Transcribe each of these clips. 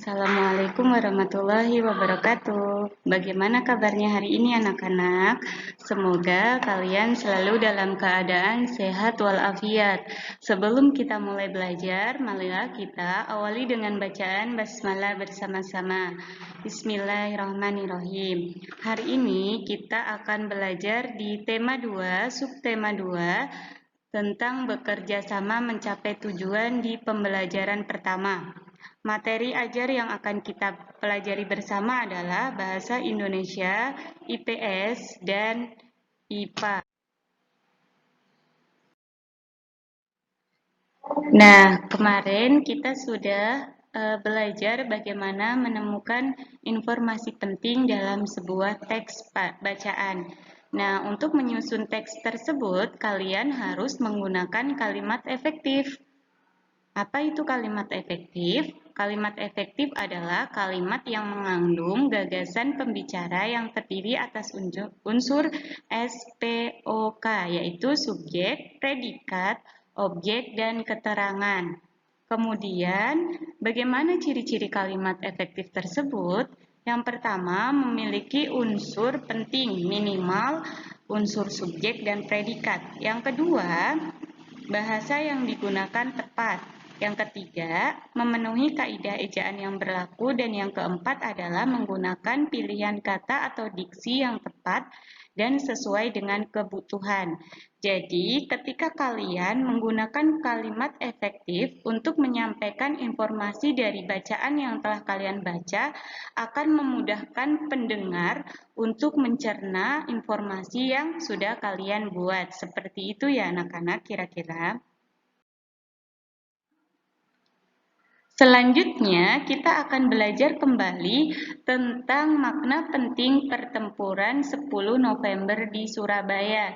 Assalamualaikum warahmatullahi wabarakatuh. Bagaimana kabarnya hari ini anak-anak? Semoga kalian selalu dalam keadaan sehat walafiat. Sebelum kita mulai belajar, marilah kita awali dengan bacaan basmalah bersama-sama. Bismillahirrahmanirrahim. Hari ini kita akan belajar di tema 2, subtema 2, tentang bekerja sama mencapai tujuan di pembelajaran pertama. Materi ajar yang akan kita pelajari bersama adalah Bahasa Indonesia, IPS, dan IPA. Nah, kemarin kita sudah belajar bagaimana menemukan informasi penting dalam sebuah teks bacaan. Nah, untuk menyusun teks tersebut, kalian harus menggunakan kalimat efektif. Apa itu kalimat efektif? Kalimat efektif adalah kalimat yang mengandung gagasan pembicara yang terdiri atas unsur SPOK, yaitu subjek, predikat, objek, dan keterangan. Kemudian, bagaimana ciri-ciri kalimat efektif tersebut? Yang pertama, memiliki unsur penting minimal unsur subjek dan predikat. Yang kedua, bahasa yang digunakan tepat. Yang ketiga, memenuhi kaidah ejaan yang berlaku. Dan yang keempat adalah menggunakan pilihan kata atau diksi yang tepat dan sesuai dengan kebutuhan. Jadi, ketika kalian menggunakan kalimat efektif untuk menyampaikan informasi dari bacaan yang telah kalian baca, akan memudahkan pendengar untuk mencerna informasi yang sudah kalian buat. Seperti itu ya anak-anak kira-kira. Selanjutnya, kita akan belajar kembali tentang makna penting pertempuran 10 November di Surabaya.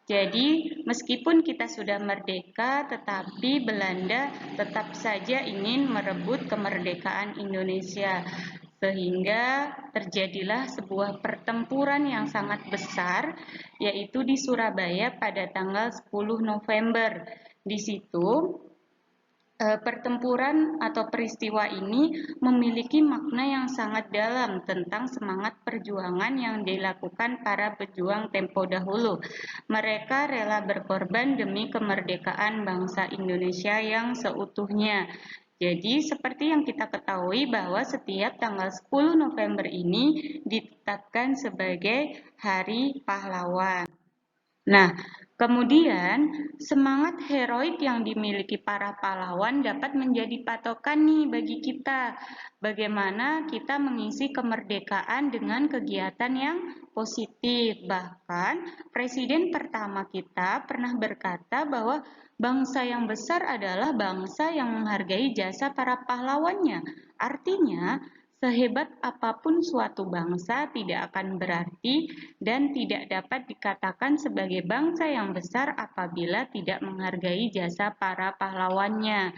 Jadi, meskipun kita sudah merdeka, tetapi Belanda tetap saja ingin merebut kemerdekaan Indonesia. Sehingga terjadilah sebuah pertempuran yang sangat besar, yaitu di Surabaya pada tanggal 10 November. Di situ, pertempuran atau peristiwa ini memiliki makna yang sangat dalam tentang semangat perjuangan yang dilakukan para pejuang tempo dahulu. Mereka rela berkorban demi kemerdekaan bangsa Indonesia yang seutuhnya. Jadi seperti yang kita ketahui bahwa setiap tanggal 10 November ini ditetapkan sebagai Hari Pahlawan. Nah, kemudian semangat heroik yang dimiliki para pahlawan dapat menjadi patokan nih bagi kita. Bagaimana kita mengisi kemerdekaan dengan kegiatan yang positif. Bahkan presiden pertama kita pernah berkata bahwa bangsa yang besar adalah bangsa yang menghargai jasa para pahlawannya. Artinya, sehebat apapun suatu bangsa tidak akan berarti dan tidak dapat dikatakan sebagai bangsa yang besar apabila tidak menghargai jasa para pahlawannya.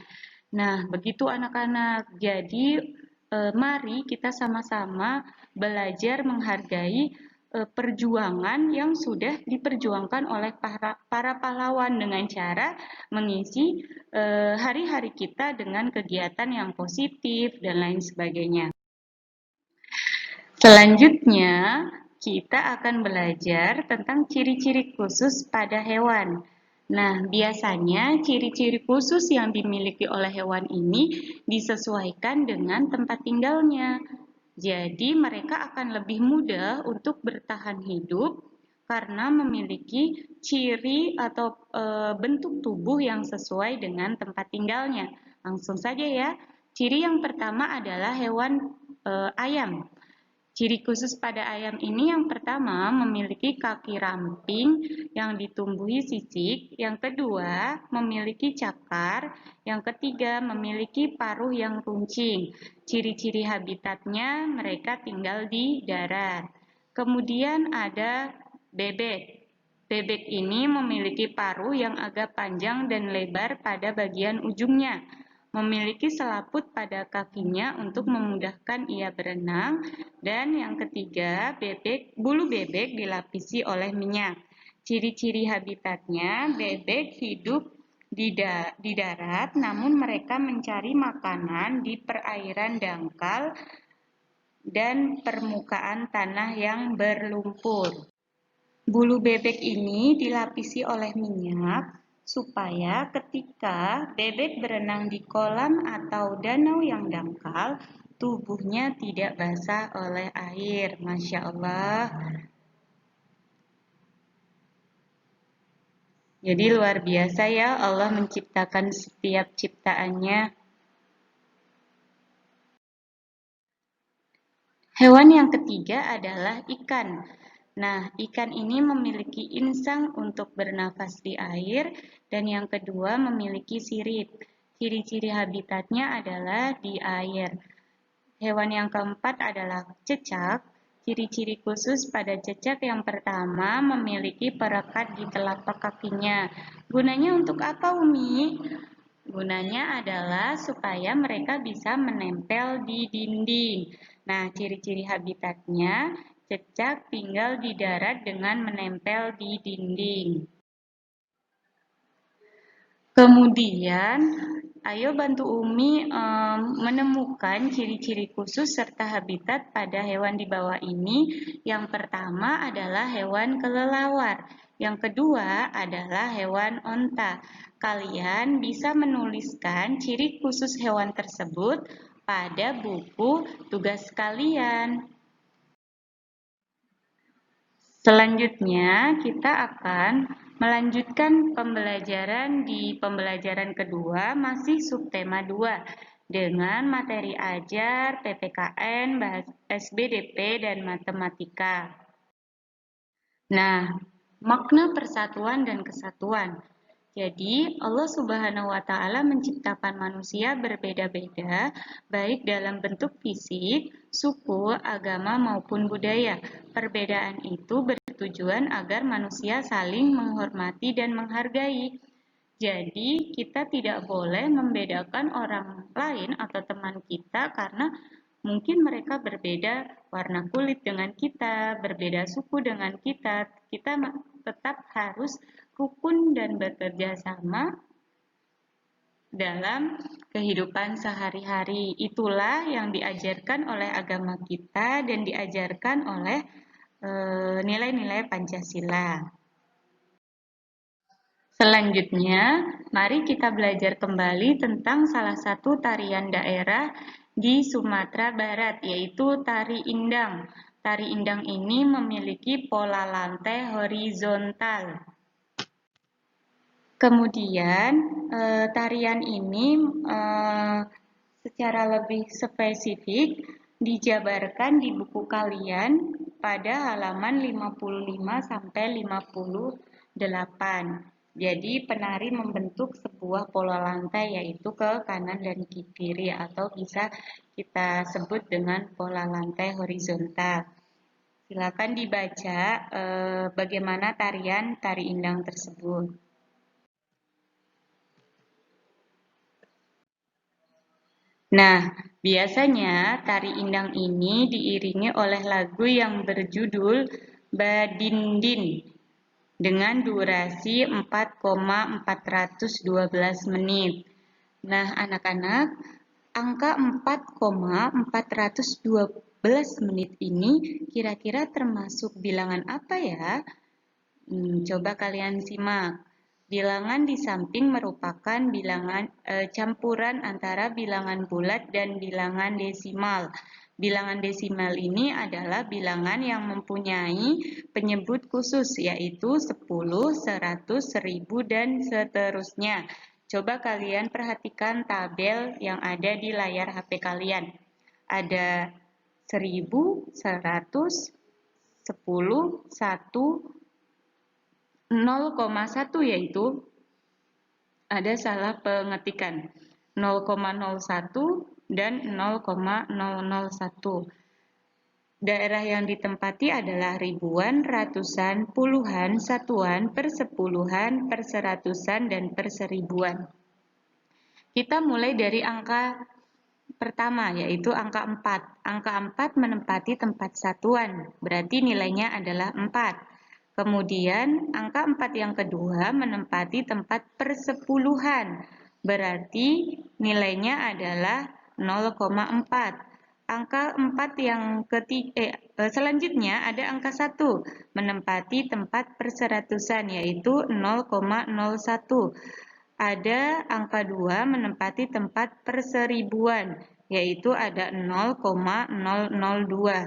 Nah, begitu anak-anak. Jadi, mari kita sama-sama belajar menghargai perjuangan yang sudah diperjuangkan oleh para pahlawan dengan cara mengisi hari-hari kita dengan kegiatan yang positif dan lain sebagainya. Selanjutnya, kita akan belajar tentang ciri-ciri khusus pada hewan. Nah, biasanya ciri-ciri khusus yang dimiliki oleh hewan ini disesuaikan dengan tempat tinggalnya. Jadi, mereka akan lebih mudah untuk bertahan hidup karena memiliki ciri atau bentuk tubuh yang sesuai dengan tempat tinggalnya. Langsung saja ya. Ciri yang pertama adalah hewan ayam. Ciri khusus pada ayam ini yang pertama memiliki kaki ramping yang ditumbuhi sisik, yang kedua memiliki cakar, yang ketiga memiliki paruh yang runcing. Ciri-ciri habitatnya mereka tinggal di darat. Kemudian ada bebek. Bebek ini memiliki paruh yang agak panjang dan lebar pada bagian ujungnya. Memiliki selaput pada kakinya untuk memudahkan ia berenang. Dan yang ketiga, bulu bebek dilapisi oleh minyak. Ciri-ciri habitatnya, bebek hidup di darat, namun mereka mencari makanan di perairan dangkal dan permukaan tanah yang berlumpur. Bulu bebek ini dilapisi oleh minyak supaya ketika bebek berenang di kolam atau danau yang dangkal, tubuhnya tidak basah oleh air. Masya Allah. Jadi luar biasa ya Allah menciptakan setiap ciptaannya. Hewan yang ketiga adalah ikan. Nah, ikan ini memiliki insang untuk bernafas di air dan yang kedua memiliki sirip. Ciri-ciri habitatnya adalah di air. Hewan yang keempat adalah cecak. Ciri-ciri khusus pada cecak yang pertama memiliki perekat di telapak kakinya. Gunanya untuk apa, Umi? Gunanya adalah supaya mereka bisa menempel di dinding. Nah, ciri-ciri habitatnya, cecak tinggal di darat dengan menempel di dinding. Kemudian, ayo bantu Umi menemukan ciri-ciri khusus serta habitat pada hewan di bawah ini. Yang pertama adalah hewan kelelawar. Yang kedua adalah hewan onta. Kalian bisa menuliskan ciri khusus hewan tersebut pada buku tugas kalian. Selanjutnya, kita akan melanjutkan pembelajaran di pembelajaran kedua, masih subtema 2, dengan materi ajar, PPKN, SBDP, dan matematika. Nah, makna persatuan dan kesatuan. Jadi, Allah Subhanahu wa Ta'ala menciptakan manusia berbeda-beda, baik dalam bentuk fisik, suku, agama, maupun budaya. Perbedaan itu bertujuan agar manusia saling menghormati dan menghargai. Jadi, kita tidak boleh membedakan orang lain atau teman kita karena mungkin mereka berbeda warna kulit dengan kita, berbeda suku dengan kita. Kita tetap harus rukun dan bekerja sama dalam kehidupan sehari-hari. Itulah yang diajarkan oleh agama kita dan diajarkan oleh nilai-nilai Pancasila. Selanjutnya, mari kita belajar kembali tentang salah satu tarian daerah di Sumatera Barat, yaitu Tari Indang. Tari Indang ini memiliki pola lantai horizontal. Kemudian, tarian ini secara lebih spesifik dijabarkan di buku kalian pada halaman 55 sampai 58. Jadi, penari membentuk sebuah pola lantai yaitu ke kanan dan ke kiri atau bisa kita sebut dengan pola lantai horizontal. Silakan dibaca bagaimana tarian Tari Indang tersebut. Nah, biasanya tari indang ini diiringi oleh lagu yang berjudul Badindin dengan durasi 4,412 menit. Nah, anak-anak, angka 4,412 menit ini kira-kira termasuk bilangan apa ya? Coba kalian simak. Bilangan di samping merupakan bilangan campuran antara bilangan bulat dan bilangan desimal. Bilangan desimal ini adalah bilangan yang mempunyai penyebut khusus yaitu 10, 100, 1000, dan seterusnya. Coba kalian perhatikan tabel yang ada di layar HP kalian. Ada 1000, 100, 10, 1, 0,1 yaitu ada salah pengetikan 0,01 dan 0,001. Daerah yang ditempati adalah ribuan, ratusan, puluhan, satuan, persepuluhan, perseratusan, dan perseribuan. Kita mulai dari angka pertama yaitu angka 4. Angka 4 menempati tempat satuan, berarti nilainya adalah 4. Kemudian angka 4 yang kedua menempati tempat persepuluhan, berarti nilainya adalah 0,4. Angka 4 yang selanjutnya ada angka 1 menempati tempat perseratusan, yaitu 0,01. Ada angka 2 menempati tempat perseribuan, yaitu ada 0,002.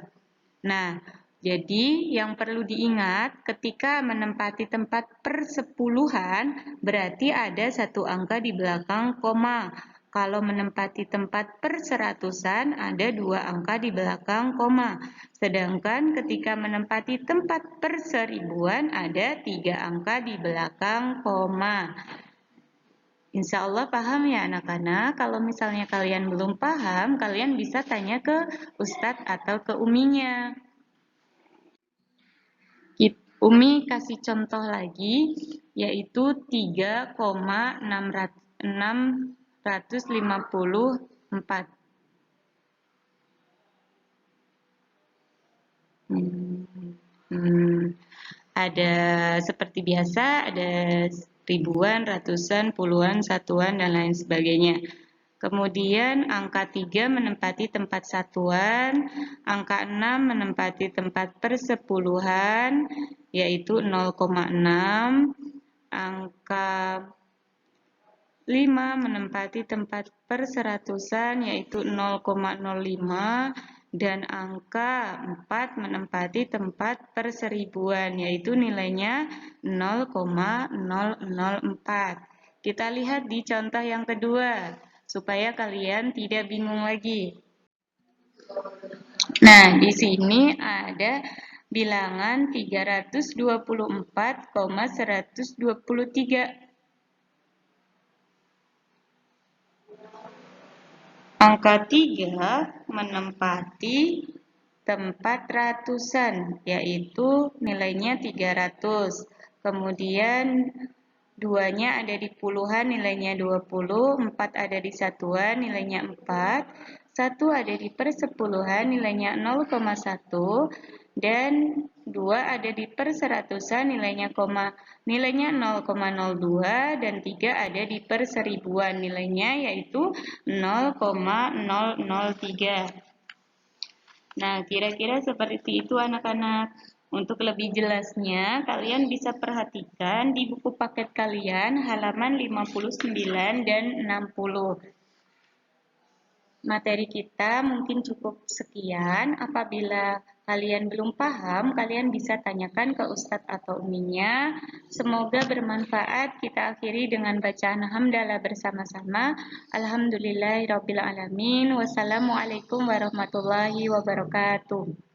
Nah, jadi yang perlu diingat ketika menempati tempat persepuluhan berarti ada satu angka di belakang koma. Kalau menempati tempat perseratusan ada dua angka di belakang koma. Sedangkan ketika menempati tempat perseribuan ada tiga angka di belakang koma. Insya Allah paham ya anak-anak. Kalau misalnya kalian belum paham, kalian bisa tanya ke Ustadz atau ke uminya. Umi kasih contoh lagi, yaitu 3,654. Ada seperti biasa, ada ribuan, ratusan, puluhan, satuan, dan lain sebagainya. Kemudian angka 3 menempati tempat satuan, angka 6 menempati tempat persepuluhan, yaitu 0,6, angka 5 menempati tempat perseratusan, yaitu 0,05, dan angka 4 menempati tempat perseribuan, yaitu nilainya 0,004. Kita lihat di contoh yang kedua supaya kalian tidak bingung lagi. Nah, di sini ada bilangan 324,123. Angka 3 menempati tempat ratusan, yaitu nilainya 300. Kemudian 2-nya ada di puluhan, nilainya 20, 4 ada di satuan, nilainya 4, 1 ada di persepuluhan, nilainya 0,1, dan 2 ada di perseratusan, nilainya 0,02, dan 3 ada di perseribuan, nilainya yaitu 0,003. Nah, kira-kira seperti itu anak-anak. Untuk lebih jelasnya, kalian bisa perhatikan di buku paket kalian halaman 59 dan 60. Materi kita mungkin cukup sekian. Apabila kalian belum paham, kalian bisa tanyakan ke Ustadz atau uminya. Semoga bermanfaat. Kita akhiri dengan bacaan hamdalah bersama-sama. Alhamdulillahirabbil alamin. Wassalamualaikum warahmatullahi wabarakatuh.